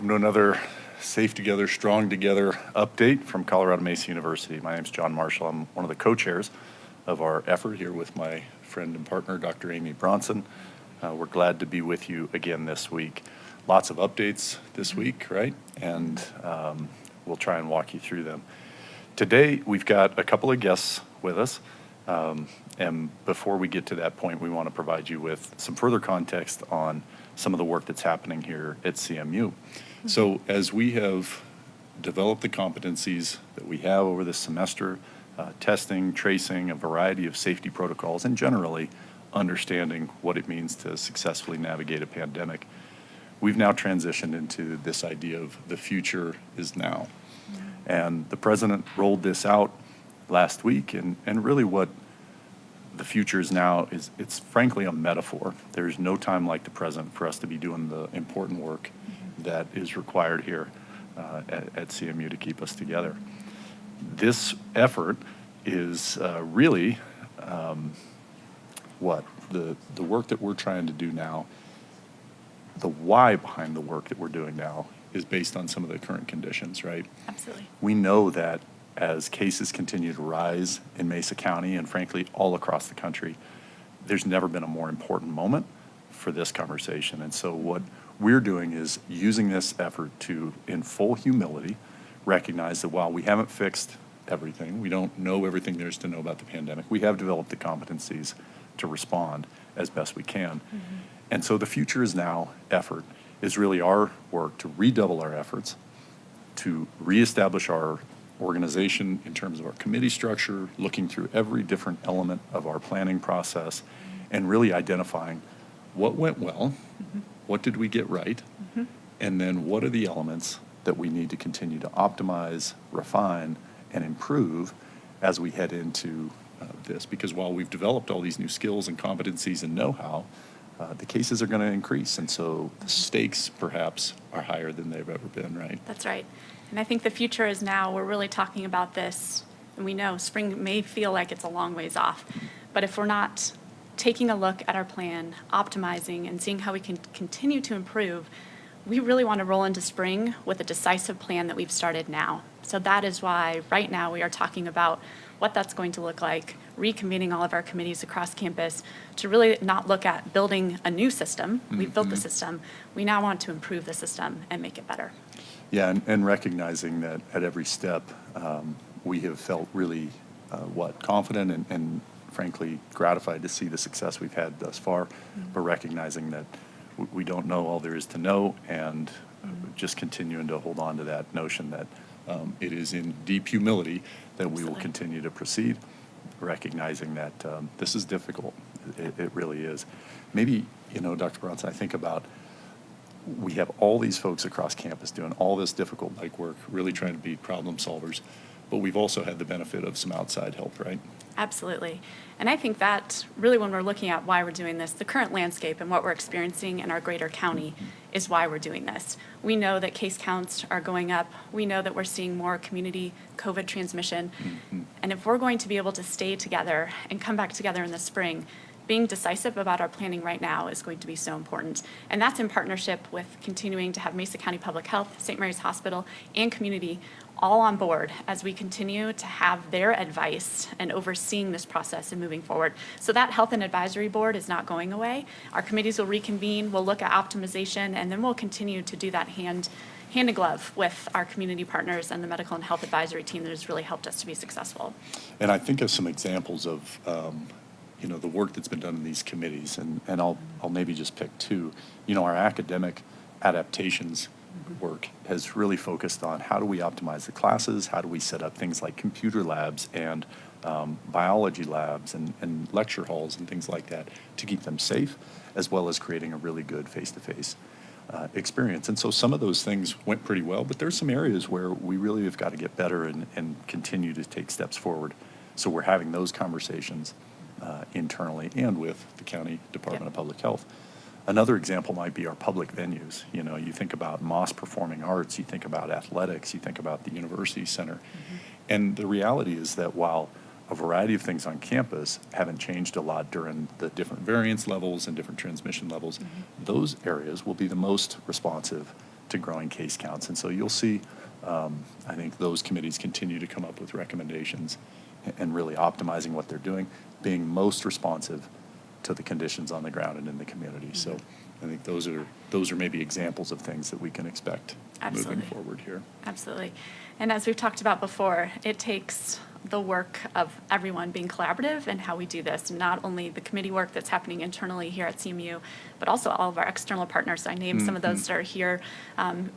Welcome to another Safe Together, Strong Together update from Colorado Mesa University. My name is John Marshall. I'm one of the co-chairs of our effort here with my friend and partner, Dr. Amy Bronson. We're glad to be with you again this week. Lots of updates this week, right? And we'll try and walk you through them. Today, we've got a couple of guests with us. And before we get to that point, we want to provide you with some further context on some of the work that's happening here at CMU. So as we have developed the competencies that we have over this semester, testing, tracing, a variety of safety protocols, and generally understanding what it means to successfully navigate a pandemic, we've now transitioned into this idea of the future is now. And the president rolled this out last week, and really what the future is now is, it's frankly a metaphor. There's no time like the present for us to be doing the important work that is required here at CMU to keep us together. This effort is really what the work that we're trying to do now, the why behind the work that we're doing now is based on some of the current conditions, right? Absolutely. We know that as cases continue to rise in Mesa County and frankly all across the country, there's never been a more important moment for this conversation. And so what we're doing is using this effort to, in full humility, recognize that while we haven't fixed everything, we don't know everything there is to know about the pandemic, we have developed the competencies to respond as best we can. And so the future is now effort is really our work to redouble our efforts, to reestablish our organization in terms of our committee structure, looking through every different element of our planning process, and really identifying what went well, what did we get right, and then what are the elements that we need to continue to optimize, refine, and improve as we head into this. Because while we've developed all these new skills and competencies and know-how, the cases are going to increase, and so the stakes perhaps are higher than they've ever been, right? That's right. And I think the future is now. We're really talking about this, and we know spring may feel like it's a long ways off, but if we're not taking a look at our plan, optimizing, and seeing how we can continue to improve, we really want to roll into spring with a decisive plan that we've started now. So that is why right now we are talking about what that's going to look like, reconvening all of our committees across campus to really not look at building a new system. We've built the system. We now want to improve the system and make it better. Yeah, and recognizing that at every step, we have felt really, confident and frankly gratified to see the success we've had thus far, but recognizing that we don't know all there is to know, and just continuing to hold on to that notion that it is in deep humility that we will continue to proceed, recognizing that this is difficult. It really is. Maybe, Dr. Bronson, I think about we have all these folks across campus doing all this difficult like work, really trying to be problem solvers, but we've also had the benefit of some outside help, right? Absolutely. And I think that really when we're looking at why we're doing this, the current landscape and what we're experiencing in our greater county is why we're doing this. We know that case counts are going up. We know that we're seeing more community COVID transmission. And if we're going to be able to stay together and come back together in the spring, being decisive about our planning right now is going to be so important. And that's in partnership with continuing to have Mesa County Public Health, St. Mary's Hospital, and community all on board as we continue to have their advice and overseeing this process and moving forward. So that health and advisory board is not going away. Our committees will reconvene, we'll look at optimization, and then we'll continue to do that hand in glove with our community partners and the medical and health advisory team that has really helped us to be successful. And I think of some examples of the work that's been done in these committees, and I'll maybe just pick two. Our academic adaptations work has really focused on how do we optimize the classes, how do we set up things like computer labs and biology labs and lecture halls and things like that to keep them safe, as well as creating a really good face-to-face experience. And so some of those things went pretty well, but there's some areas where we really have got to get better and continue to take steps forward. So we're having those conversations internally and with the County Department of Public Health. Another example might be our public venues. You think about Moss Performing Arts, you think about athletics, you think about the University Center. And the reality is that while a variety of things on campus haven't changed a lot during the different variance levels and different transmission levels, those areas will be the most responsive to growing case counts. And so you'll see, I think those committees continue to come up with recommendations and really optimizing what they're doing, being most responsive to the conditions on the ground and in the community. So I think those are maybe examples of things that we can expect moving forward here. Absolutely. And as we've talked about before, it takes the work of everyone being collaborative in how we do this, not only the committee work that's happening internally here at CMU, but also all of our external partners. I named some of those that are here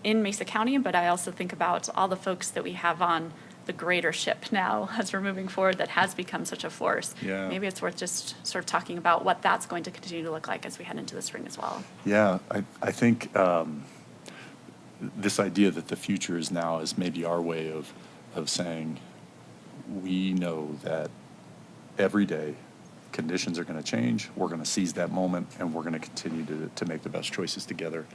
in Mesa County, but I also think about all the folks that we have on the greater ship now as we're moving forward that has become such a force. Yeah. Maybe it's worth just sort of talking about what that's going to continue to look like as we head into the spring as well. Yeah, I think this idea that the future is now is maybe our way of saying we know that every day conditions are going to change. We're going to seize that moment, and we're going to continue to make the best choices together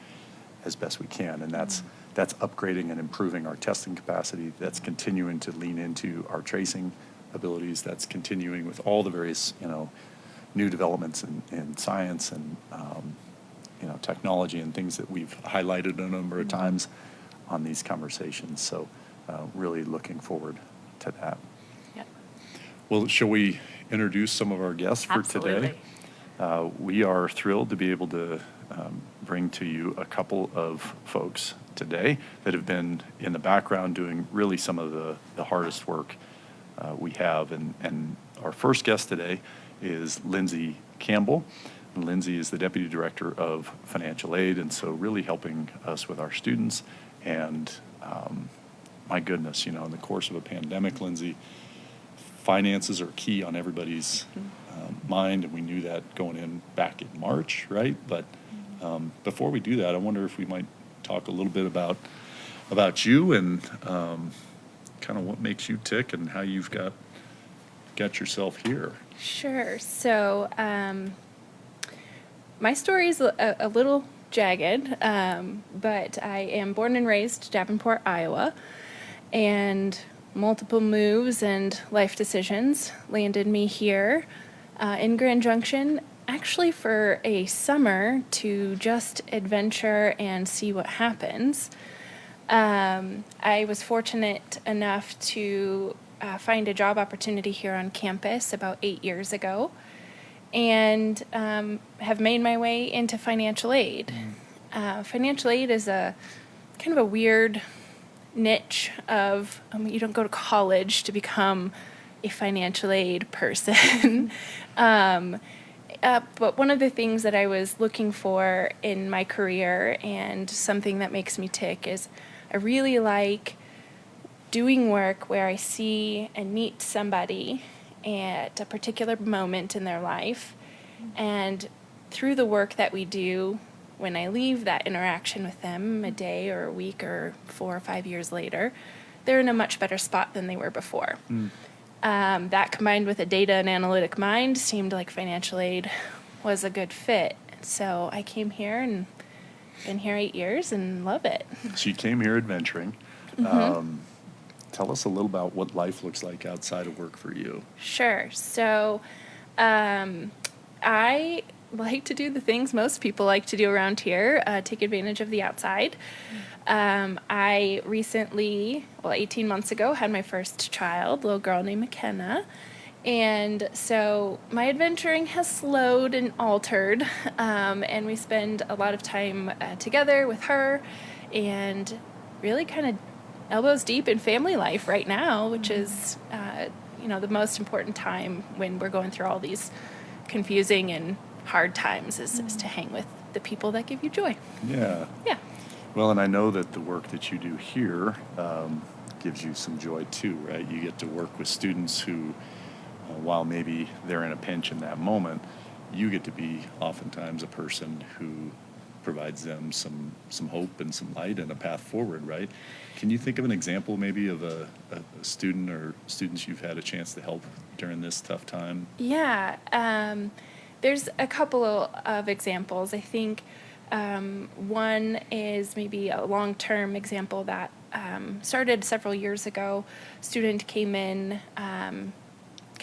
as best we can. And that's upgrading and improving our testing capacity. That's continuing to lean into our tracing abilities. That's continuing with all the various, new developments in science and, technology and things that we've highlighted a number of times on these conversations. So really looking forward to that. Yep. Well, shall we introduce some of our guests for Absolutely. today? We are thrilled to be able to bring to you a couple of folks today that have been in the background doing really some of the hardest work we have. And our first guest today is Lindsey Campbell. And Lindsey is the Deputy Director of Financial Aid, and so really helping us with our students. And my goodness, in the course of a pandemic, Lindsey, finances are key on everybody's mind, and we knew that going in back in March, right? But before we do that, I wonder if we might talk a little bit about you and kind of what makes you tick and how you've got yourself here. Sure. So my story is a little jagged, but I am born and raised Davenport, Iowa, and multiple moves and life decisions landed me here in Grand Junction, actually for a summer to just adventure and see what happens. I was fortunate enough to find a job opportunity here on campus about 8 years ago, and have made my way into financial aid. Financial aid is a kind of a weird niche of, you don't go to college to become a financial aid person. But one of the things that I was looking for in my career, and something that makes me tick, is I really like doing work where I see and meet somebody at a particular moment in their life, and through the work that we do, when I leave that interaction with them a day or a week or 4 or 5 years later, they're in a much better spot than they were before. That combined with a data and analytic mind seemed like financial aid was a good fit. So I came here and been here 8 years and love it. So you came here adventuring. Tell us a little about what life looks like outside of work for you. Sure. So I like to do the things most people like to do around here, take advantage of the outside. I recently, 18 months ago, had my first child, a little girl named McKenna. And so my adventuring has slowed and altered, and we spend a lot of time together with her and really kind of elbows deep in family life right now, which is, the most important time when we're going through all these confusing and hard times is to hang with the people that give you joy. Yeah. Yeah. Well, and I know that the work that you do here gives you some joy too, right? You get to work with students who, while maybe they're in a pinch in that moment, you get to be oftentimes a person who provides them some hope and some light and a path forward, right? Can you think of an example maybe of a student or students you've had a chance to help during this tough time? Yeah. There's a couple of examples. I think one is maybe a long-term example that started several years ago. Student came in, kind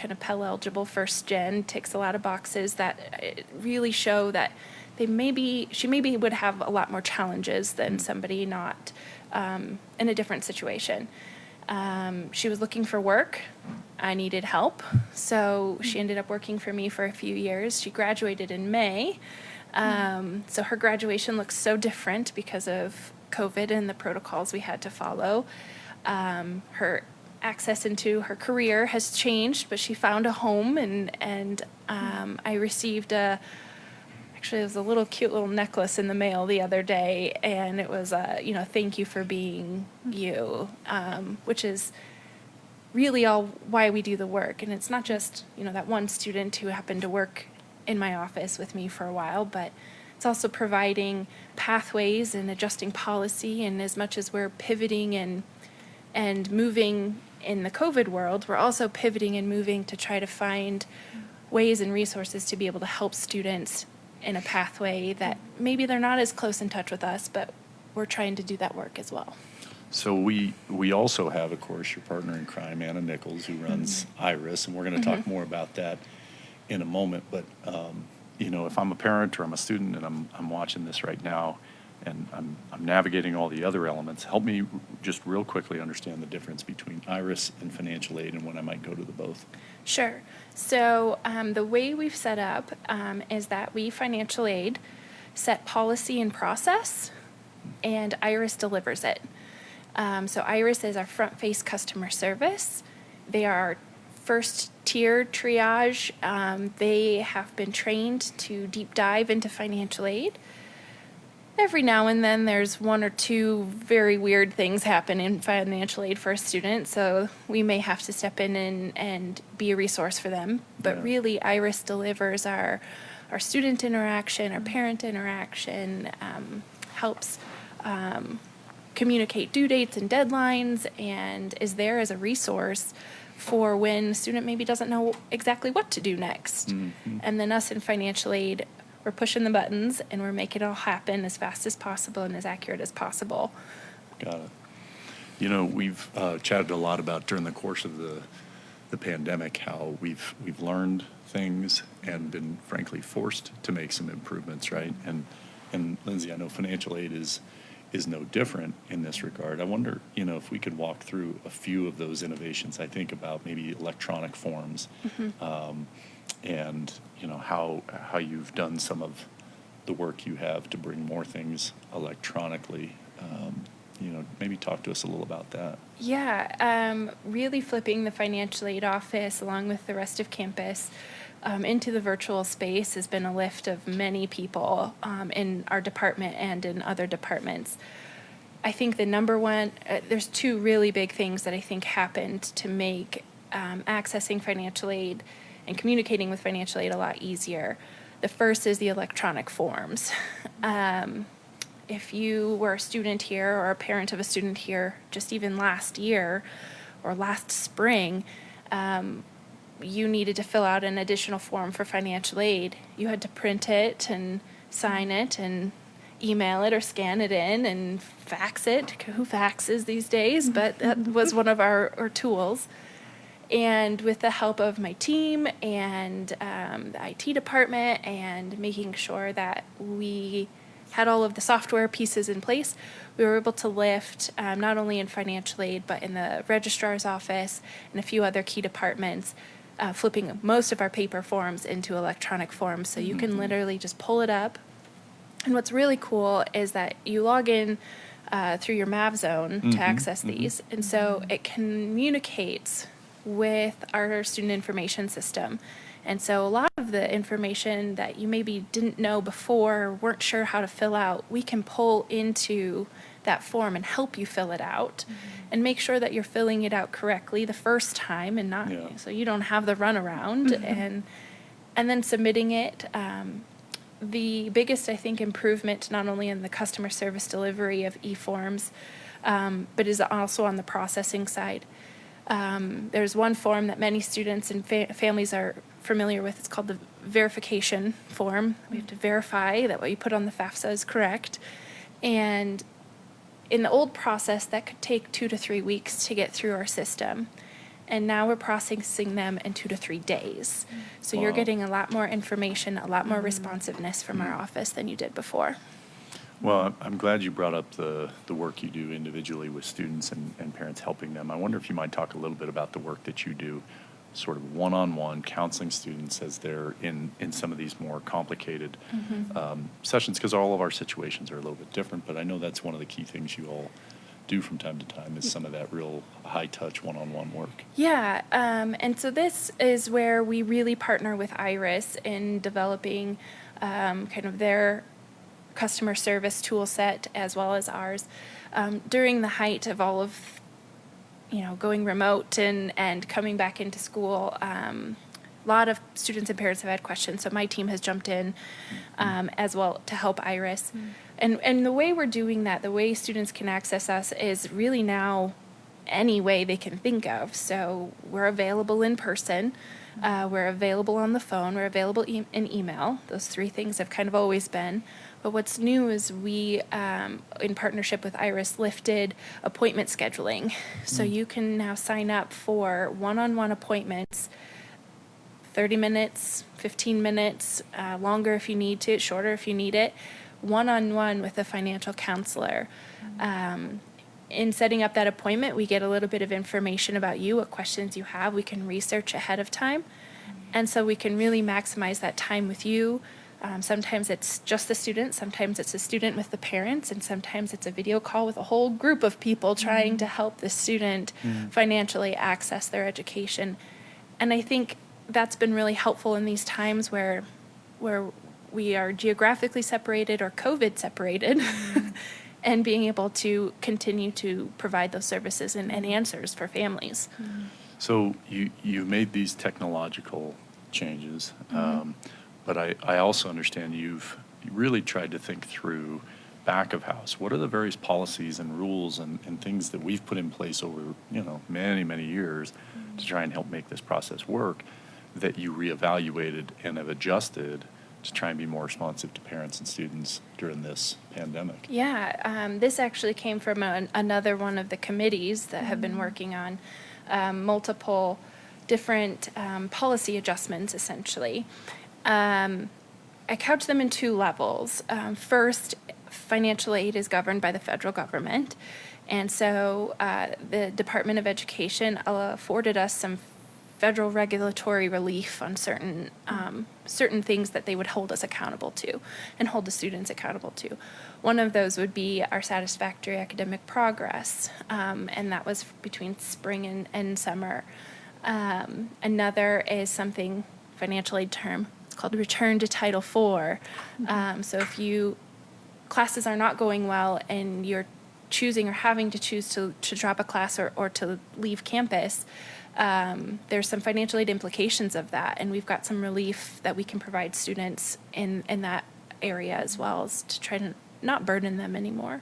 of Pell eligible, first gen, ticks a lot of boxes that really show that she maybe would have a lot more challenges than somebody not in a different situation. She was looking for work. I needed help, so she ended up working for me for a few years. She graduated in May, so her graduation looks so different because of COVID and the protocols we had to follow. Her access into her career has changed, but she found a home, and I received actually, it was a little cute little necklace in the mail the other day, and it was thank you for being you, which is really all why we do the work. And it's not just, that one student who happened to work in my office with me for a while, but it's also providing pathways and adjusting policy. And as much as we're pivoting and moving in the COVID world, we're also pivoting and moving to try to find ways and resources to be able to help students in a pathway that maybe they're not as close in touch with us, but we're trying to do that work as well. So we also have, of course, your partner in crime, Anna Nichols, who runs IRIS, and we're going to talk more about that in a moment. But if I'm a parent or I'm a student and I'm watching this right now, and I'm navigating all the other elements, help me just real quickly understand the difference between IRIS and financial aid and when I might go to the both. Sure. So the way we've set up is that we, financial aid, set policy and process, and IRIS delivers it. So IRIS is our front-face customer service. They are first-tier triage. They have been trained to deep dive into financial aid. Every now and then there's one or two very weird things happen in financial aid for a student, so we may have to step in and be a resource for them. But really, IRIS delivers our student interaction, our parent interaction, helps communicate due dates and deadlines, and is there as a resource for when the student maybe doesn't know exactly what to do next. And then us in financial aid, we're pushing the buttons and we're making it all happen as fast as possible and as accurate as possible. Got it. We've chatted a lot about during the course of the pandemic how we've learned things and been frankly forced to make some improvements, right? And Lindsey, I know financial aid is no different in this regard. I wonder, if we could walk through a few of those innovations. I think about maybe electronic forms, and how you've done some of the work you have to bring more things electronically. Maybe talk to us a little about that. Yeah, really flipping the financial aid office along with the rest of campus into the virtual space has been a lift of many people in our department and in other departments. I think the number one, there's two really big things that I think happened to make accessing financial aid and communicating with financial aid a lot easier. The first is the electronic forms. If you were a student here or a parent of a student here, just even last year or last spring, you needed to fill out an additional form for financial aid. You had to print it and sign it and email it or scan it in and fax it. Who faxes these days? But that was one of our tools. And with the help of my team and the IT department and making sure that we had all of the software pieces in place, we were able to lift not only in financial aid, but in the registrar's office and a few other key departments, flipping most of our paper forms into electronic forms. So you can literally just pull it up. And what's really cool is that you log in through your MavZone to access these. And so it communicates with our student information system. And so a lot of the information that you maybe didn't know before or weren't sure how to fill out, we can pull into that form and help you fill it out and make sure that you're filling it out correctly the first time and not so you don't have the runaround and then submitting it. The biggest, I think, improvement not only in the customer service delivery of e-forms, but is also on the processing side. There's one form that many students and families are familiar with. It's called the verification form. We have to verify that what you put on the FAFSA is correct. And in the old process, that could take 2 to 3 weeks to get through our system. and now we're processing them in 2 to 3 days. So you're Wow. getting a lot more information, a lot more responsiveness from our office than you did before. Well, I'm glad you brought up the work you do individually with students and parents, helping them. I wonder if you might talk a little bit about the work that you do, sort of one-on-one counseling students as they're in some of these more complicated sessions, because all of our situations are a little bit different, but I know that's one of the key things you all do from time to time is some of that real high-touch one-on-one work. Yeah, and so this is where we really partner with Iris in developing kind of their customer service tool set as well as ours. During the height of all of, going remote and coming back into school, a lot of students and parents have had questions, so my team has jumped in as well to help Iris. And the way we're doing that, the way students can access us is really now any way they can think of. So we're available in person, we're available on the phone, we're available in email. Those 3 things have kind of always been. But what's new is we, in partnership with Iris, lifted appointment scheduling. So you can now sign up for one-on-one appointments, 30 minutes, 15 minutes, longer if you need to, shorter if you need it, one-on-one with a financial counselor. In setting up that appointment, we get a little bit of information about you, what questions you have. We can research ahead of time. And so we can really maximize that time with you. Sometimes it's just the student, sometimes it's a student with the parents, and sometimes it's a video call with a whole group of people trying to help the student financially access their education. And I think that's been really helpful in these times where we are geographically separated or COVID separated, and being able to continue to provide those services and answers for families. So you made these technological changes, but I also understand you've really tried to think through back of house. What are the various policies and rules and things that we've put in place over many, many years to try and help make this process work that you reevaluated and have adjusted to try and be more responsive to parents and students during this pandemic? Yeah, this actually came from another one of the committees that have been working on multiple different policy adjustments, essentially. I couch them in 2 levels. First, financial aid is governed by the federal government, and so the Department of Education afforded us some federal regulatory relief on certain things that they would hold us accountable to and hold the students accountable to. One of those would be our satisfactory academic progress, and that was between spring and summer. Another is something, financial aid term, it's called return to Title IV. So if classes are not going well and you're choosing or having to choose to drop a class or to leave campus, there's some financial aid implications of that, and we've got some relief that we can provide students in that area as well, as to try to not burden them anymore.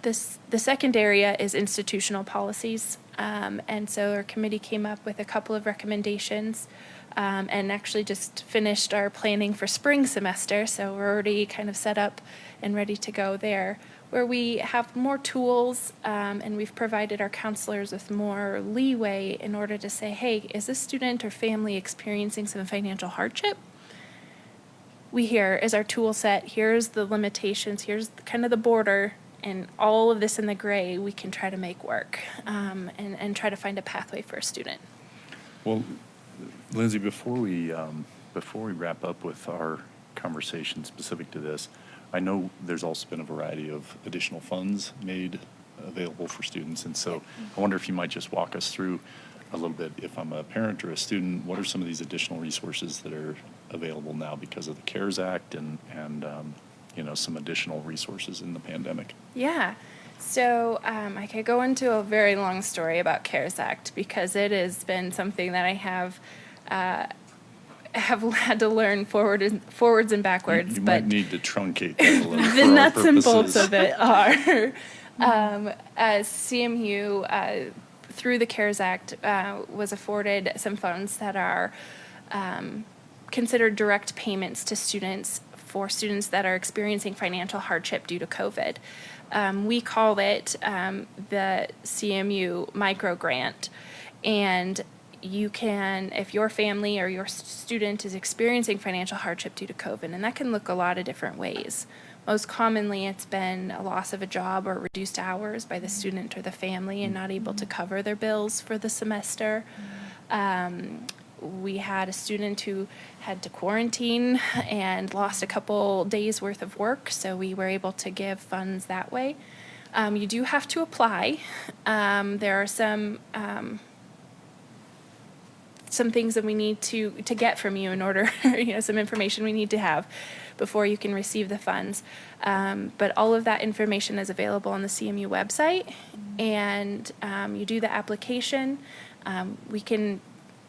The second area is institutional policies, and so our committee came up with a couple of recommendations, and actually just finished our planning for spring semester, so we're already kind of set up and ready to go there, where we have more tools, and we've provided our counselors with more leeway in order to say, hey, is this student or family experiencing some financial hardship? Here is our tool set, here's the limitations, here's kind of the border, and all of this in the gray we can try to make work, and try to find a pathway for a student. Well, Lindsey, before we wrap up with our conversation specific to this, I know there's also been a variety of additional funds made available for students, and so I wonder if you might just walk us through a little bit. If I'm a parent or a student, what are some of these additional resources that are available now because of the CARES Act and some additional resources in the pandemic? Yeah. So I could go into a very long story about CARES Act because it has been something that I have had to learn forwards and backwards. You but might need to truncate that a little. The nuts and bolts of it are as CMU through the CARES Act was afforded some funds that are considered direct payments to students for students that are experiencing financial hardship due to COVID. We call it the CMU micro grant. And you can, if your family or your student is experiencing financial hardship due to COVID, and that can look a lot of different ways. Most commonly, it's been a loss of a job or reduced hours by the student or the family and not able to cover their bills for the semester. We had a student who had to quarantine and lost a couple days worth of work, so we were able to give funds that way. You do have to apply. There are some things that we need to get from you in order, some information we need to have before you can receive the funds. But all of that information is available on the CMU website, and you do the application. We can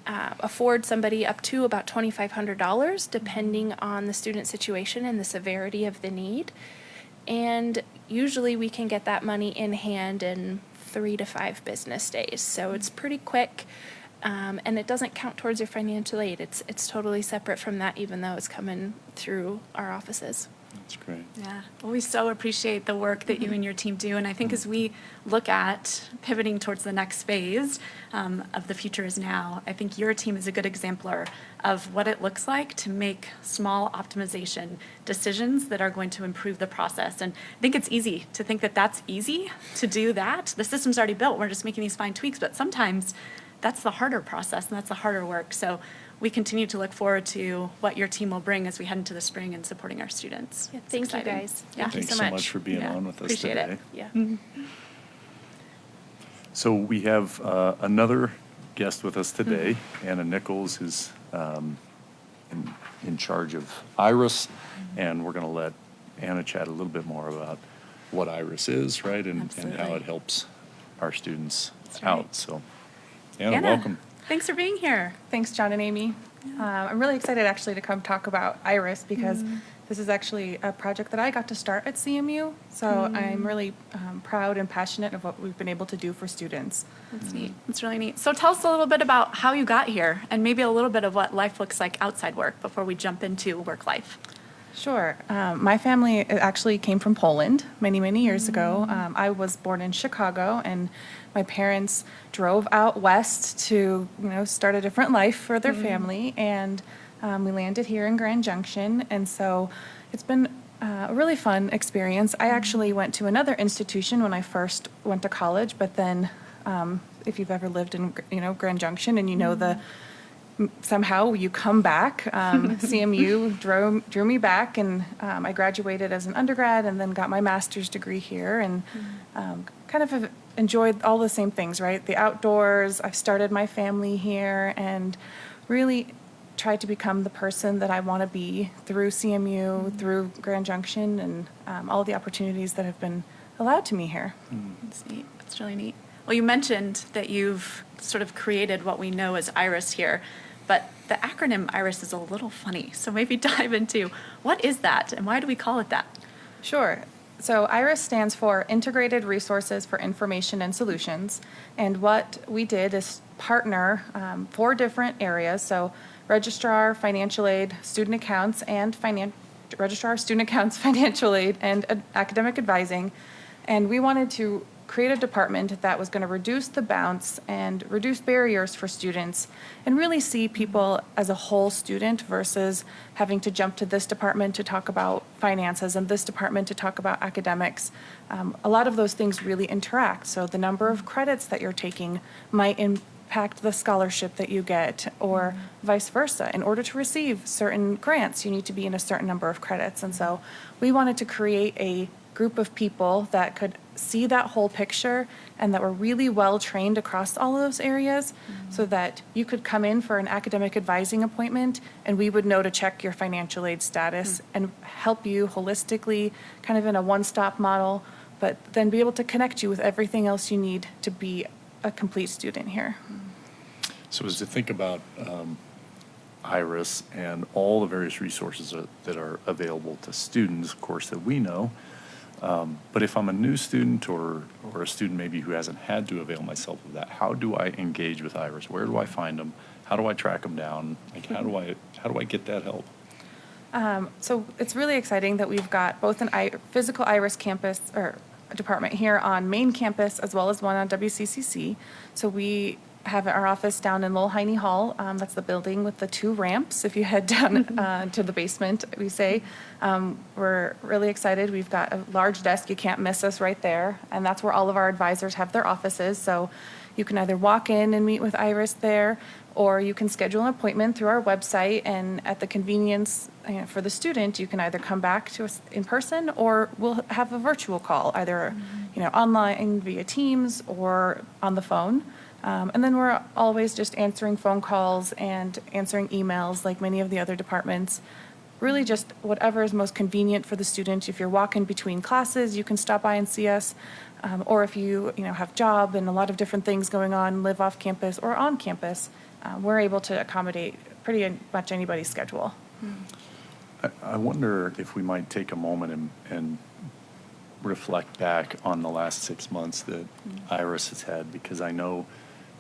afford somebody up to about $2,500, depending on the student situation and the severity of the need. And usually we can get that money in hand in 3 to 5 business days. So it's pretty quick. And it doesn't count towards your financial aid. It's totally separate from that, even though it's coming through our offices. That's great. Yeah, well, we so appreciate the work that you and your team do. And I think as we look at pivoting towards the next phase of the future is now, I think your team is a good exemplar of what it looks like to make small optimization decisions that are going to improve the process. And I think it's easy to think that that's easy to do that. The system's already built. We're just making these fine tweaks. But sometimes that's the harder process and that's the harder work. So we continue to look forward to what your team will bring as we head into the spring and supporting our students. Yeah, It's thank you, exciting. guys. Yeah. Thank you Thanks so so much. much for being Yeah, on with us Appreciate today. it. Yeah. So we have another guest with us today, Anna Nichols, who's in charge of IRIS, and we're going to let Anna chat a little bit more about what IRIS is, right, and how Absolutely. it helps our students That's right. out. So, Anna, Anna, welcome. thanks for being here. Thanks, John and Amy. I'm really excited actually to come talk about IRIS because this is actually a project that I got to start at CMU. So I'm really proud and passionate of what we've been able to do for students. That's neat. That's really neat. So tell us a little bit about how you got here and maybe a little bit of what life looks like outside work before we jump into work life. Sure. My family actually came from Poland many, many years ago. I was born in Chicago, and my parents drove out west to, start a different life for their family, and we landed here in Grand Junction. And so it's been a really fun experience. I actually went to another institution when I first went to college, but then if you've ever lived in, Grand Junction and somehow you come back. CMU drew me back, and I graduated as an undergrad and then got my master's degree here, and kind of have enjoyed all the same things, right? The outdoors, I've started my family here, and really tried to become the person that I want to be through CMU, through Grand Junction, and all the opportunities that have been allowed to me here. That's neat. That's really neat. Well, you mentioned that you've sort of created what we know as IRIS here, but the acronym IRIS is a little funny. So maybe dive into what is that and why do we call it that? Sure. So IRIS stands for Integrated Resources for Information and Solutions. And what we did is partner 4 different areas. So registrar, financial aid, student accounts, and registrar, student accounts, financial aid, and academic advising. And we wanted to create a department that was going to reduce the bounce and reduce barriers for students and really see people as a whole student versus having to jump to this department to talk about finances and this department to talk about academics. A lot of those things really interact. So the number of credits that you're taking might impact the scholarship that you get, or vice versa. In order to receive certain grants, you need to be in a certain number of credits. And so we wanted to create a group of people that could see that whole picture and that were really well trained across all of those areas, so that you could come in for an academic advising appointment and we would know to check your financial aid status and help you holistically, kind of in a one-stop model, but then be able to connect you with everything else you need to be a complete student here. So as to think about IRIS and all the various resources that are available to students, of course, that we know, but if I'm a new student or a student maybe who hasn't had to avail myself of that, how do I engage with IRIS? Where do I find them? How do I track them down? Like, how do I get that help? So it's really exciting that we've got both an physical IRIS campus or department here on main campus as well as one on WCCC. So we have our office down in Lowell Heine Hall. That's the building with the 2 ramps. If you head down to the basement, we say. We're really excited. We've got a large desk. You can't miss us right there. And that's where all of our advisors have their offices. So you can either walk in and meet with Iris there, or you can schedule an appointment through our website. And at the convenience for the student, you can either come back to us in person, or we'll have a virtual call, either online via Teams or on the phone. And then we're always just answering phone calls and answering emails like many of the other departments. Really just whatever is most convenient for the student. If you're walking between classes, you can stop by and see us. Or if you have job and a lot of different things going on, live off campus or on campus, we're able to accommodate pretty much anybody's schedule. I wonder if we might take a moment and reflect back on the last 6 months that Iris has had, because I know,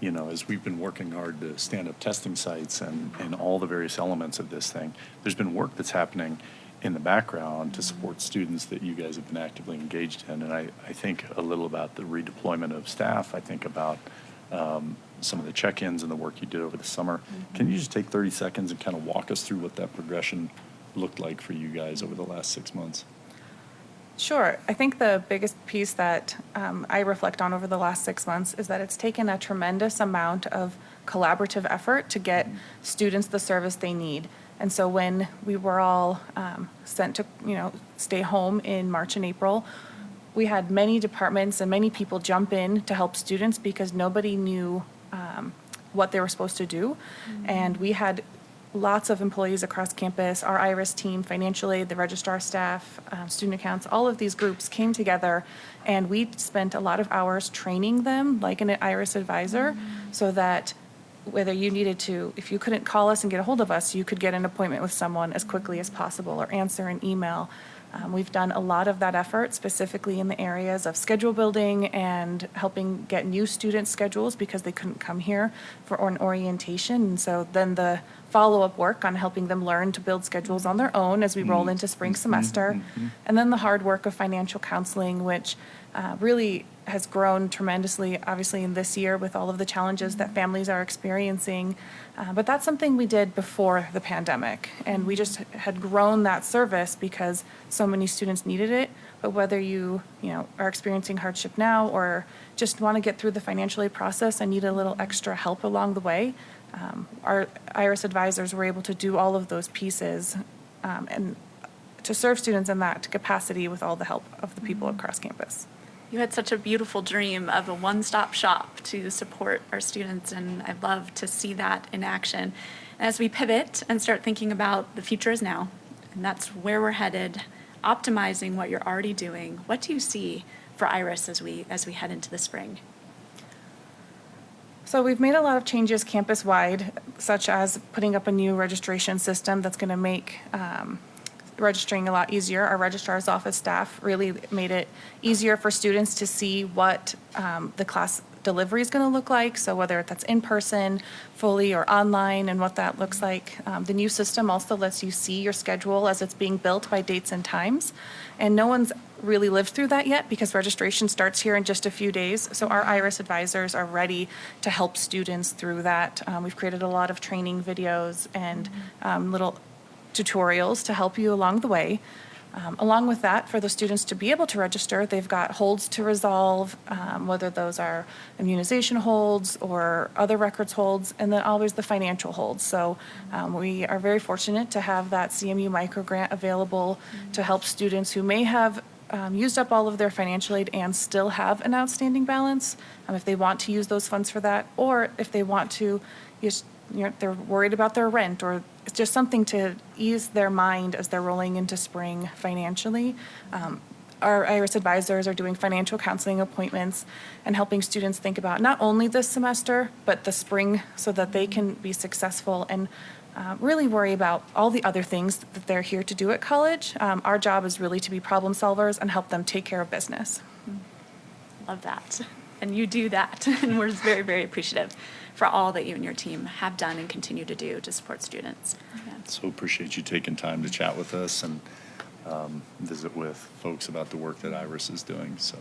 as we've been working hard to stand up testing sites and all the various elements of this thing, there's been work that's happening in the background to support students that you guys have been actively engaged in. And I think a little about the redeployment of staff. I think about some of the check-ins and the work you did over the summer. Can you just take 30 seconds and kind of walk us through what that progression looked like for you guys over the last 6 months? Sure. I think the biggest piece that I reflect on over the last 6 months is that it's taken a tremendous amount of collaborative effort to get students the service they need. And so when we were all sent to, stay home in March and April, we had many departments and many people jump in to help students because nobody knew what they were supposed to do. And we had lots of employees across campus, our IRIS team, financial aid, the registrar staff, student accounts, all of these groups came together, and we spent a lot of hours training them like an IRIS advisor, so that whether you needed to, if you couldn't call us and get a hold of us, you could get an appointment with someone as quickly as possible or answer an email. We've done a lot of that effort, specifically in the areas of schedule building and helping get new student schedules because they couldn't come here for an orientation. And so then the follow-up work on helping them learn to build schedules on their own as we roll into spring semester. And then the hard work of financial counseling, which really has grown tremendously, obviously, in this year with all of the challenges that families are experiencing. But that's something we did before the pandemic. And we just had grown that service because so many students needed it. But whether you are experiencing hardship now or just want to get through the financial aid process and need a little extra help along the way, our IRIS advisors were able to do all of those pieces and to serve students in that capacity with all the help of the people across campus. You had such a beautiful dream of a one-stop shop to support our students, and I'd love to see that in action. As we pivot and start thinking about the future is now, and that's where we're headed, optimizing what you're already doing, what do you see for IRIS as we head into the spring? So we've made a lot of changes campus-wide, such as putting up a new registration system that's going to make registering a lot easier. Our registrar's office staff really made it easier for students to see what the class delivery is going to look like. So whether that's in person, fully, or online, and what that looks like. The new system also lets you see your schedule as it's being built by dates and times. And no one's really lived through that yet because registration starts here in just a few days. So our IRIS advisors are ready to help students through that. We've created a lot of training videos and little tutorials to help you along the way. Along with that, for the students to be able to register, they've got holds to resolve, whether those are immunization holds or other records holds, and then always the financial holds. So we are very fortunate to have that CMU microgrant available to help students who may have used up all of their financial aid and still have an outstanding balance, if they want to use those funds for that, or if they want to use, they're worried about their rent, or it's just something to ease their mind as they're rolling into spring financially. Our IRIS advisors are doing financial counseling appointments and helping students think about not only this semester, but the spring so that they can be successful and really worry about all the other things that they're here to do at college. Our job is really to be problem solvers and help them take care of business. Love that. And you do that. And we're very, very appreciative for all that you and your team have done and continue to do to support students. Yeah. So appreciate you taking time to chat with us and visit with folks about the work that IRIS is doing. So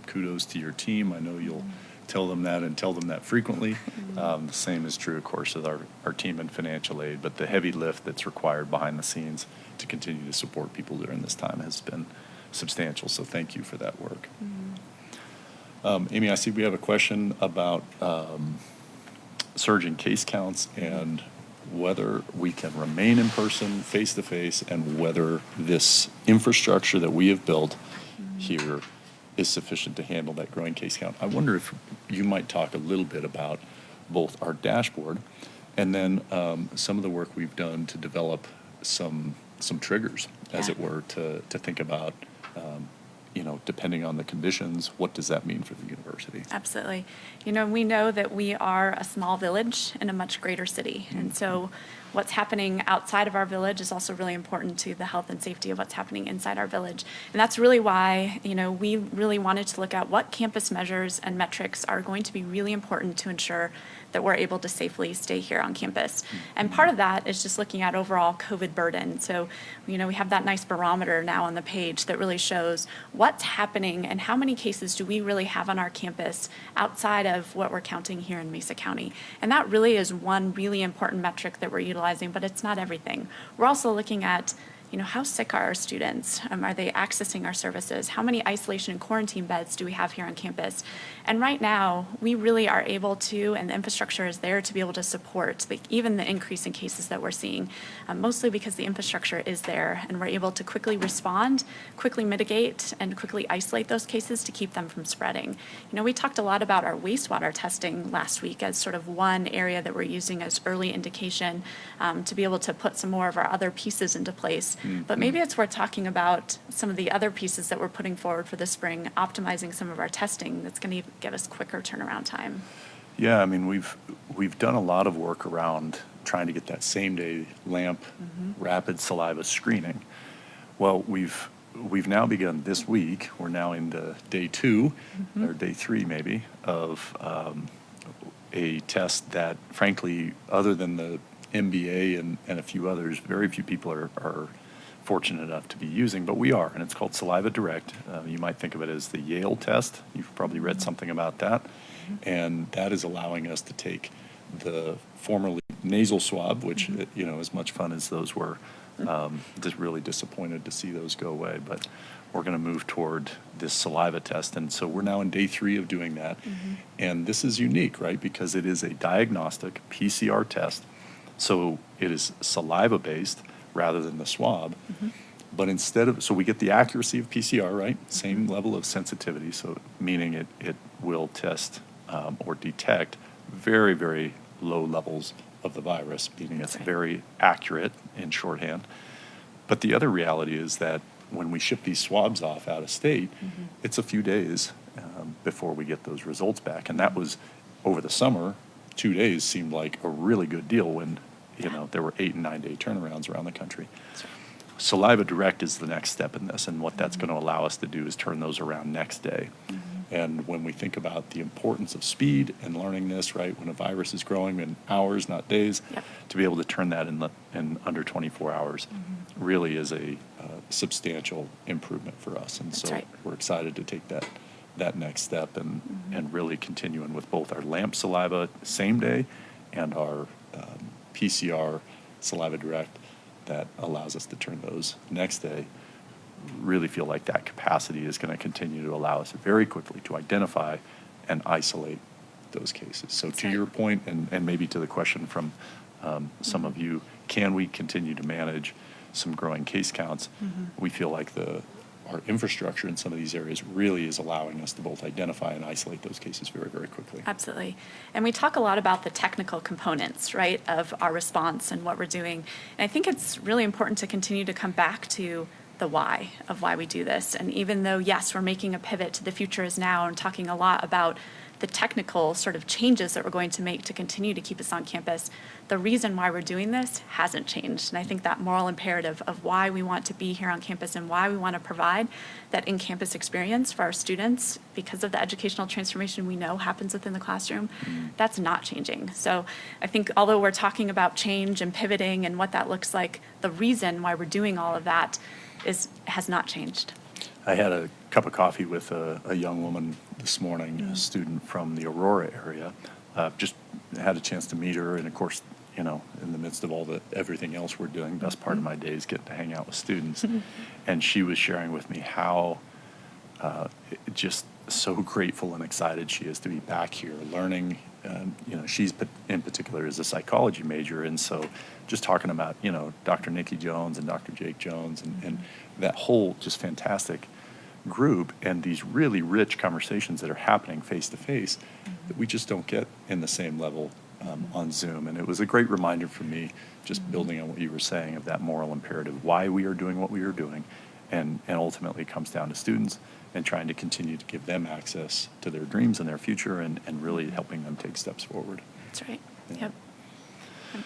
kudos to your team. I know you'll tell them that and tell them that frequently. The same is true, of course, with our team in financial aid, but the heavy lift that's required behind the scenes to continue to support people during this time has been substantial, so thank you for that work. Amy, I see we have a question about surging case counts and whether we can remain in person, face-to-face, and whether this infrastructure that we have built here is sufficient to handle that growing case count. I wonder if you might talk a little bit about both our dashboard and then some of the work we've done to develop some triggers, as it were, to think about, depending on the conditions, what does that mean for the university? Absolutely. We know that we are a small village in a much greater city. And so what's happening outside of our village is also really important to the health and safety of what's happening inside our village. And that's really why, we really wanted to look at what campus measures and metrics are going to be really important to ensure that we're able to safely stay here on campus. And part of that is just looking at overall COVID burden. So, we have that nice barometer now on the page that really shows what's happening and how many cases do we really have on our campus outside of what we're counting here in Mesa County. And that really is one really important metric that we're utilizing, but it's not everything. We're also looking at how sick are our students? Are they accessing our services? How many isolation and quarantine beds do we have here on campus? And right now, we really are able to, and the infrastructure is there to be able to support even the increase in cases that we're seeing, mostly because the infrastructure is there, and we're able to quickly respond, quickly mitigate, and quickly isolate those cases to keep them from spreading. We talked a lot about our wastewater testing last week as sort of one area that we're using as early indication to be able to put some more of our other pieces into place. But maybe it's worth talking about some of the other pieces that we're putting forward for the spring, optimizing some of our testing that's going to give us quicker turnaround time. Yeah, I mean, we've done a lot of work around trying to get that same-day LAMP rapid saliva screening. Well, we've now begun this week. We're now into day 2, or day 3 maybe, of a test that, frankly, other than the MBA and a few others, very few people are fortunate enough to be using, but we are, and it's called Saliva Direct. You might think of it as the Yale test. You've probably read something about that. And that is allowing us to take the formerly nasal swab, which, as much fun as those were, just really disappointed to see those go away. But we're going to move toward this saliva test. And so we're now in day 3 of doing that. And this is unique, right? Because it is a diagnostic PCR test. So it is saliva-based rather than the swab. But so we get the accuracy of PCR, right? Same level of sensitivity, so meaning it will test or detect very, very low levels of the virus, meaning it's very accurate in shorthand. But the other reality is that when we ship these swabs off out of state, it's a few days before we get those results back. And that was over the summer. 2 days seemed like a really good deal when there were 8 and 9 day turnarounds around the country. Saliva Direct is the next step in this, and what that's going to allow us to do is turn those around next day. And when we think about the importance of speed and learning this, right, when a virus is growing in hours, not days, to be able to turn that in under 24 hours really is a substantial improvement for us. And so we're excited to take that next step and really continuing with both our LAMP saliva same day and our PCR Saliva Direct that allows us to turn those next day. Really feel like that capacity is going to continue to allow us very quickly to identify and isolate those cases. So to your point, and maybe to the question from some of you, can we continue to manage some growing case counts? We feel like our infrastructure in some of these areas really is allowing us to both identify and isolate those cases very, very quickly. Absolutely. And we talk a lot about the technical components, right, of our response and what we're doing. And I think it's really important to continue to come back to the why of why we do this. And even though, yes, we're making a pivot to the future is now and talking a lot about the technical sort of changes that we're going to make to continue to keep us on campus, the reason why we're doing this hasn't changed. And I think that moral imperative of why we want to be here on campus and why we want to provide that in-campus experience for our students because of the educational transformation we know happens within the classroom, that's not changing. So I think although we're talking about change and pivoting and what that looks like, the reason why we're doing all of that has not changed. I had a cup of coffee with a young woman this morning, a student from the Aurora area. Just had a chance to meet her, and of course, you know, in the midst of everything else we're doing, best part of my day is getting to hang out with students. And she was sharing with me how just so grateful and excited she is to be back here learning. You know, she's in particular is a psychology major, and so just talking about, you know, Dr. Nikki Jones and Dr. Jake Jones and that whole just fantastic group, and these really rich conversations that are happening face to face that we just don't get in the same level on Zoom. And it was a great reminder for me, just building on what you were saying, of that moral imperative, why we are doing what we are doing, and ultimately comes down to students and trying to continue to give them access to their dreams and their future, and really helping them take steps forward. That's right. Yeah. Yep.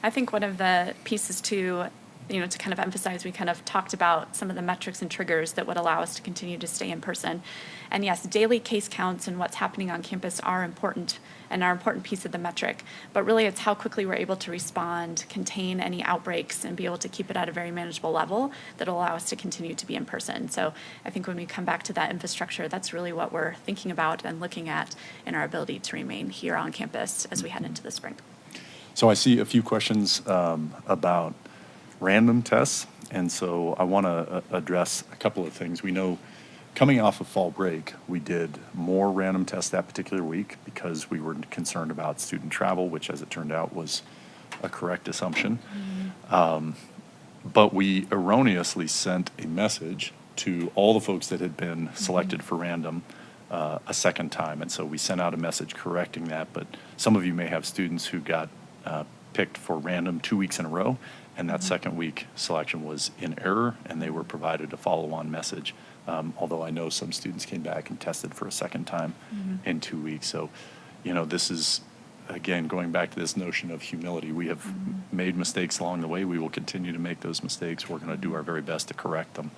I think one of the pieces too, you know, to kind of emphasize, we kind of talked about some of the metrics and triggers that would allow us to continue to stay in person. And yes, daily case counts and what's happening on campus are important and are an important piece of the metric. But really, it's how quickly we're able to respond, contain any outbreaks, and be able to keep it at a very manageable level that will allow us to continue to be in person. So I think when we come back to that infrastructure, that's really what we're thinking about and looking at in our ability to remain here on campus as we head into the spring. So I see a few questions about random tests, and so I want to address a couple of things. We know coming off of fall break, we did more random tests that particular week because we were concerned about student travel, which, as it turned out, was a correct assumption. But we erroneously sent a message to all the folks that had been selected for random a second time, and so we sent out a message correcting that. But some of you may have students who got picked for random 2 weeks in a row, and that second week selection was in error, and they were provided a follow-on message. Although I know some students came back and tested for a second time in 2 weeks. So, you know, this is, again, going back to this notion of humility. We have made mistakes along the way. We will continue to make those mistakes. We're going to do our very best to correct them.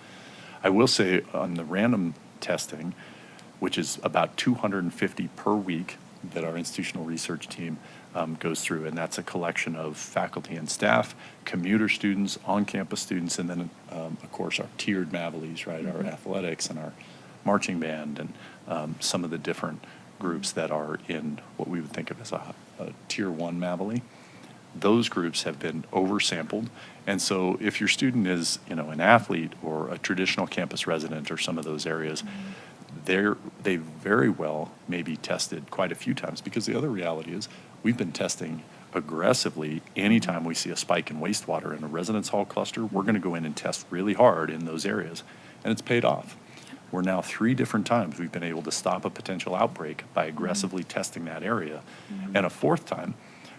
I will say on the random testing, which is about 250 per week that our institutional research team goes through, and that's a collection of faculty and staff, commuter students, on-campus students, and then, of course, our tiered MAVLEs, right, our athletics and our marching band, and some of the different groups that are in what we would think of as a Tier 1 MAVLE. Those groups have been oversampled, and so if your student is, you know, an athlete or a traditional campus resident or some of those areas, they very well may be tested quite a few times, because the other reality is we've been testing aggressively. Anytime we see a spike in wastewater in a residence hall cluster, we're going to go in and test really hard in those areas, and it's paid off. We're now 3 different times we've been able to stop a potential outbreak by aggressively testing that area, and a 4th time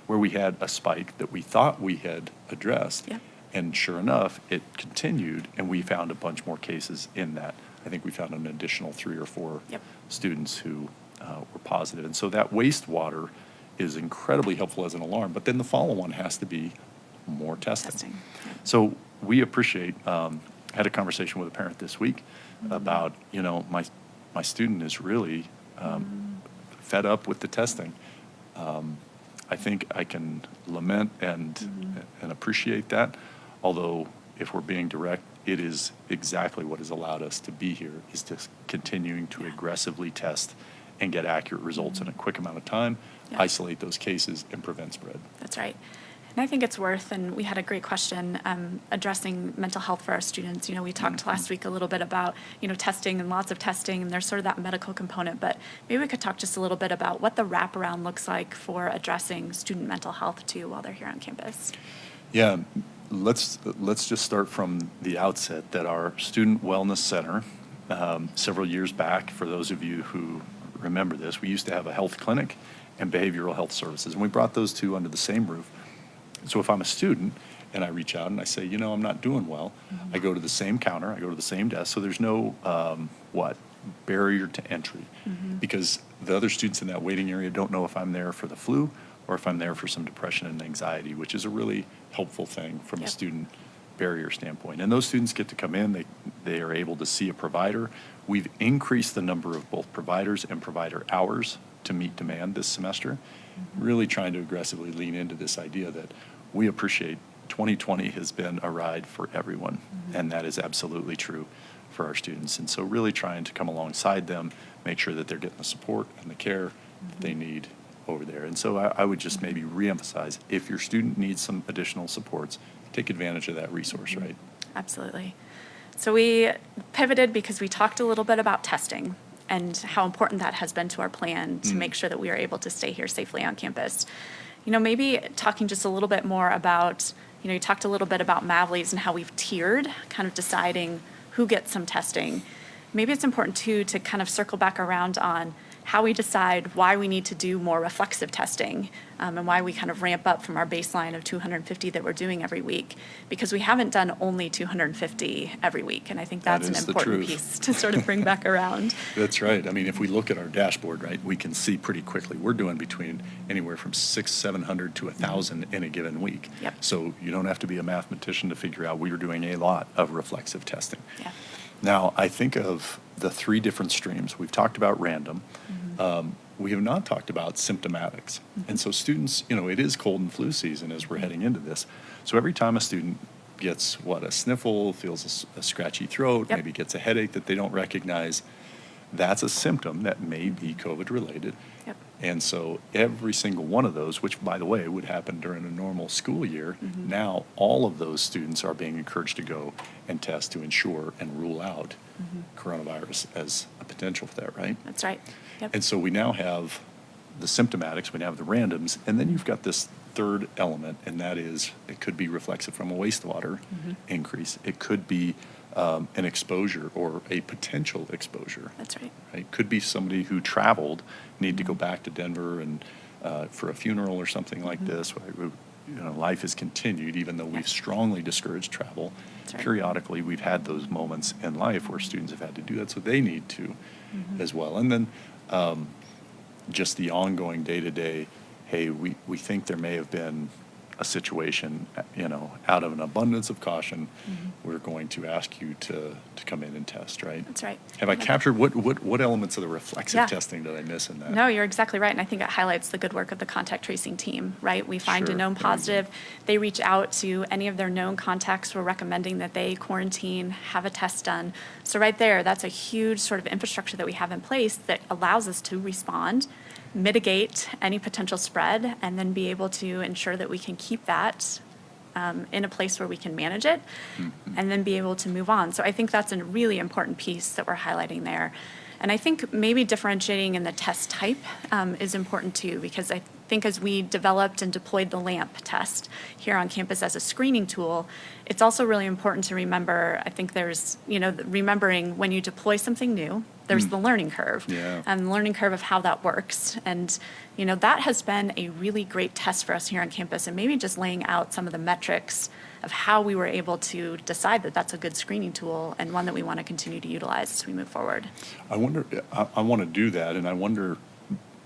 where we had a spike that we thought we had addressed, and sure enough, it continued, and we found a bunch more cases in that. I think we found an additional 3 or 4 students who were positive. And so that wastewater is incredibly helpful as an alarm, but then the follow-on has to be more testing. So we appreciate, had a conversation with a parent this week about, you know, my student is really fed up with the testing. I think I can lament and appreciate that, although if we're being direct, it is exactly what has allowed us to be here, is to continuing to aggressively test and get accurate results in a quick amount of time, isolate those cases, and prevent spread. That's right. And I think it's worth, and we had a great question addressing mental health for our students. You know, we talked last week a little bit about, you know, testing and lots of testing, and there's sort of that medical component, but maybe we could talk just a little bit about what the wraparound looks like for addressing student mental health too while they're here on campus. Yeah, let's just start from the outset that our Student Wellness Center, several years back, for those of you who remember this, we used to have a health clinic and behavioral health services, and we brought those two under the same roof. So if I'm a student and I reach out and I say, you know, I'm not doing well, I go to the same counter, I go to the same desk, so there's no, barrier to entry, because the other students in that waiting area don't know if I'm there for the flu or if I'm there for some depression and anxiety, which is a really helpful thing from a student barrier standpoint. And those students get to come in, they are able to see a provider. We've increased the number of both providers and provider hours to meet demand this semester, really trying to aggressively lean into this idea that we appreciate 2020 has been a ride for everyone, and that is absolutely true for our students. And so really trying to come alongside them, make sure that they're getting the support and the care that they need over there. And so I would just maybe reemphasize, if your student needs some additional supports, take advantage of that resource, right? Absolutely. So we pivoted because we talked a little bit about testing and how important that has been to our plan to make sure that we are able to stay here safely on campus. Maybe talking just a little bit more about, you talked a little bit about Mavleys and how we've tiered, kind of deciding who gets some testing. Maybe it's important too to kind of circle back around on how we decide why we need to do more reflexive testing, and why we kind of ramp up from our baseline of 250 that we're doing every week, because we haven't done only 250 every week. And I think that's an important piece to sort of bring back around. That's right. I mean, if we look at our dashboard, right, we can see pretty quickly we're doing between anywhere from 700 to 1,000 in a given week. Yep. So you don't have to be a mathematician to figure out we are doing a lot of reflexive testing. Yeah. Now, I think of the 3 different streams. We've talked about random. We have not talked about symptomatics. And so students, it is cold and flu season as we're heading into this. So every time a student gets, a sniffle, feels a scratchy throat, Yep. maybe gets a headache that they don't recognize, that's a symptom that may be COVID-related. Yep. And so every single one of those, which, by the way, would happen during a normal school year, now all of those students are being encouraged to go and test to ensure and rule out coronavirus as a potential for that, right? That's right. Yep. And so we now have the symptomatics, we now have the randoms, and then you've got this third element, and that is it could be reflexive from a wastewater increase. It could be an exposure or a potential exposure. That's right. Right? Could be somebody who traveled, need to go back to Denver and for a funeral or something like this. Life has continued, even though we've strongly discouraged travel. That's right. Periodically, we've had those moments in life where students have had to do that, so they need to as well. And then just the ongoing day-to-day, hey, we think there may have been a situation, out of an abundance of caution, we're going to ask you to come in and test, right? That's right. Have I captured what elements of the reflexive Yeah. testing did I miss in that? No, you're exactly right. And I think it highlights the good work of the contact tracing team, right? We find a Sure. known There you go. positive. They reach out to any of their known contacts. We're recommending that they quarantine, have a test done. So right there, that's a huge sort of infrastructure that we have in place that allows us to respond, mitigate any potential spread, and then be able to ensure that we can keep that in a place where we can manage it, and then be able to move on. So I think that's a really important piece that we're highlighting there. And I think maybe differentiating in the test type is important too, because I think as we developed and deployed the LAMP test here on campus as a screening tool, it's also really important to remember, I think there's, remembering when you deploy something new, there's the learning curve, Yeah. and the learning curve of how that works. And, that has been a really great test for us here on campus, and maybe just laying out some of the metrics of how we were able to decide that that's a good screening tool and one that we want to continue to utilize as we move forward. I wonder, I want to do that, and I wonder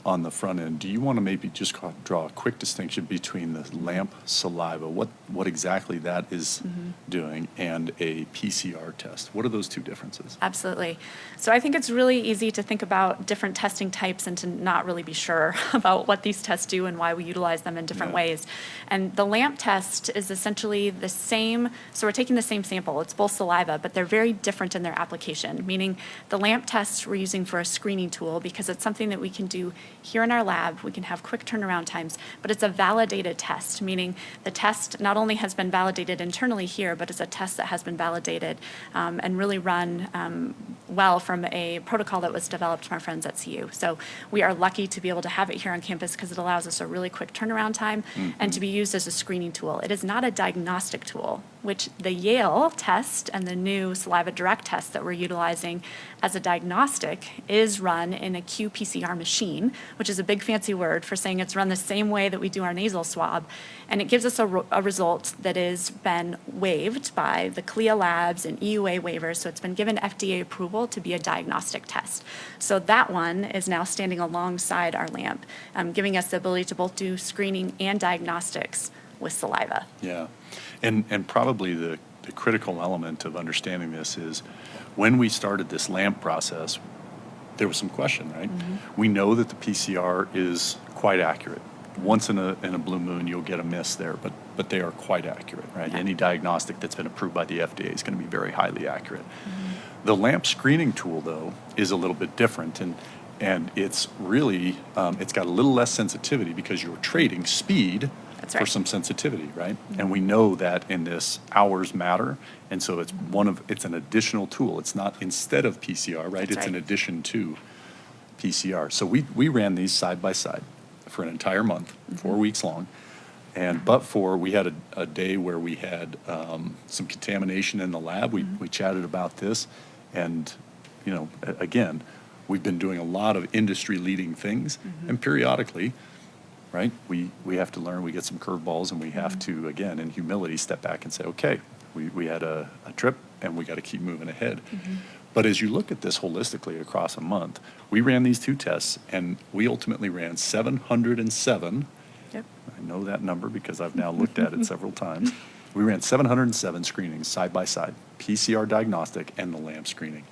on the front end, do you want to maybe just draw a quick distinction between the LAMP saliva, what exactly that is doing, and a PCR test? What are those two differences? Absolutely. So I think it's really easy to think about different testing types and to not really be sure about what these tests do and why we utilize them in different ways. And the LAMP test is essentially the same, so we're taking the same sample, it's both saliva, but they're very different in their application, meaning the LAMP test we're using for a screening tool because it's something that we can do here in our lab. We can have quick turnaround times, but it's a validated test, meaning the test not only has been validated internally here, but it's a test that has been validated and really run well from a protocol that was developed from our friends at CU. So we are lucky to be able to have it here on campus because it allows us a really quick turnaround time and to be used as a screening tool. It is not a diagnostic tool, which the Yale test and the new Saliva Direct test that we're utilizing as a diagnostic is run in a qPCR machine, which is a big fancy word for saying it's run the same way that we do our nasal swab. And it gives us a result that has been waived by the CLIA labs and EUA waivers, so it's been given FDA approval to be a diagnostic test. So that one is now standing alongside our LAMP, giving us the ability to both do screening and diagnostics with saliva. Yeah, and probably the critical element of understanding this is when we started this LAMP process, there was some question, right? We know that the PCR is quite accurate. Once in a blue moon, you'll get a miss there, but they are quite accurate, right? Yeah. Any diagnostic that's been approved by the FDA is going to be very highly accurate. The LAMP screening tool, though, is a little bit different, and it's really, it's got a little less sensitivity because you're trading speed That's for right. some sensitivity, right? And we know that in this hours matter, and so it's an additional tool. It's not instead of PCR, right? That's It's in right. addition to PCR. So we ran these side by side for an entire month, 4 weeks long. We had a day where we had some contamination in the lab. We chatted about this, and again, we've been doing a lot of industry-leading things, and periodically, right, we have to learn. We get some curveballs, and we have to, again, in humility, step back and say, okay, we had a trip, and we got to keep moving ahead. But as you look at this holistically across a month, we ran these 2 tests, and we ultimately ran 707. Yep. I know that number because I've now looked at it several times. We ran 707 screenings side by side, PCR diagnostic and the LAMP screening.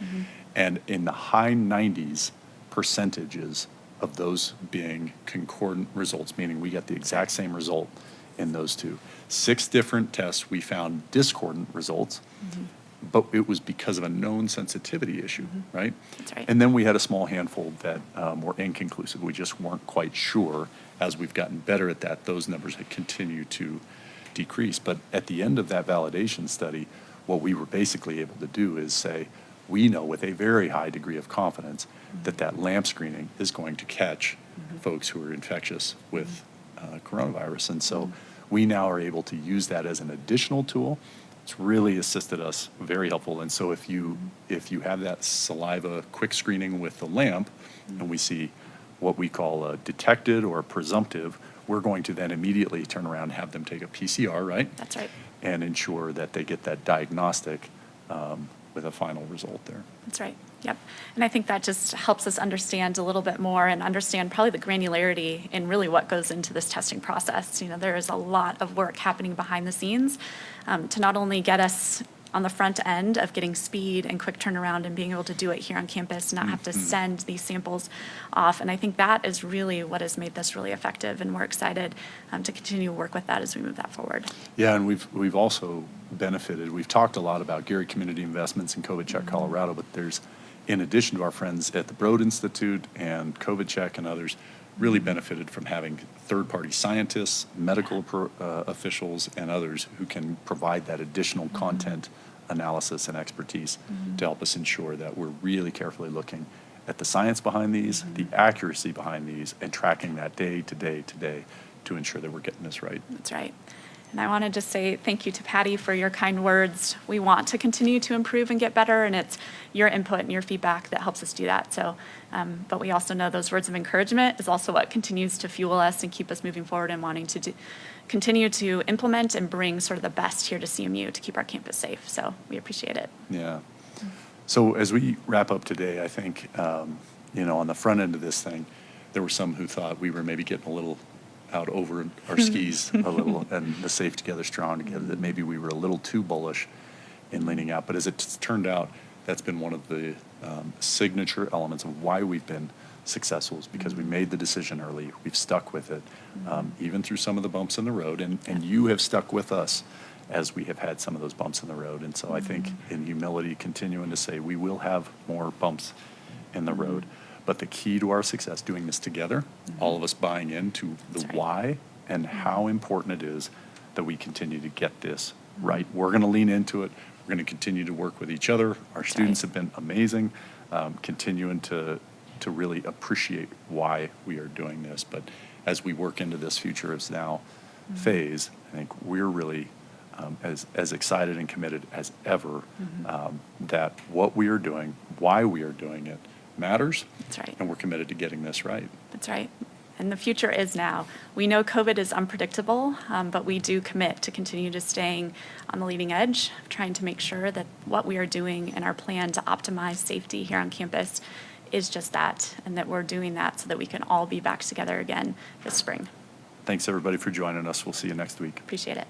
And in the high 90s percentages of those being concordant results, meaning we got the exact same result in those 2. 6 different tests, we found discordant results, but it was because of a known sensitivity issue, right? That's right. And then we had a small handful that were inconclusive. We just weren't quite sure. As we've gotten better at that, those numbers had continued to decrease. But at the end of that validation study, what we were basically able to do is say, we know with a very high degree of confidence that LAMP screening is going to catch folks who are infectious with coronavirus. And so we now are able to use that as an additional tool. It's really assisted us, very helpful. And so if you have that saliva quick screening with the LAMP, and we see what we call a detected or presumptive, we're going to then immediately turn around and have them take a PCR, right? That's right. And ensure that they get that diagnostic with a final result there. That's right. Yep. And I think that just helps us understand a little bit more and understand probably the granularity in really what goes into this testing process. There is a lot of work happening behind the scenes to not only get us on the front end of getting speed and quick turnaround and being able to do it here on campus, not have to send these samples off. And I think that is really what has made this really effective, and we're excited to continue to work with that as we move that forward. Yeah, and we've also benefited. We've talked a lot about Gary Community Investments and COVID Check Colorado, but there's, in addition to our friends at the Broad Institute and COVID Check and others, really benefited from having third-party scientists, medical officials, and others who can provide that additional content analysis and expertise to help us ensure that we're really carefully looking at the science behind these, the accuracy behind these, and tracking that day to day to day to ensure that we're getting this right. That's right. And I want to just say thank you to Patty for your kind words. We want to continue to improve and get better, and it's your input and your feedback that helps us do that. So, but we also know those words of encouragement is also what continues to fuel us and keep us moving forward and wanting to continue to implement and bring sort of the best here to CMU to keep our campus safe. So we appreciate it. Yeah. So as we wrap up today, I think, on the front end of this thing, there were some who thought we were maybe getting a little out over our skis a little, and the safe together, strong together, that maybe we were a little too bullish in leaning out. But as it's turned out, that's been one of the signature elements of why we've been successful, is because we made the decision early. We've stuck with it, even through some of the bumps in the road, and you have stuck with us as we have had some of those bumps in the road. And so I think in humility, continuing to say we will have more bumps in the road. But the key to our success, doing this together, all of us buying into the That's right. why and how important it is that we continue to get this right. We're going to lean into it. We're going to continue to work with each other. Our students have been amazing, continuing to really appreciate why we are doing this. But as we work into this future is now phase, I think we're really as excited and committed as ever that what we are doing, why we are doing it, matters. That's right. And we're committed to getting this right. That's right. And the future is now. We know COVID is unpredictable, but we do commit to continue to staying on the leading edge, trying to make sure that what we are doing and our plan to optimize safety here on campus is just that, and that we're doing that so that we can all be back together again this spring. Thanks, everybody, for joining us. We'll see you next week. Appreciate it.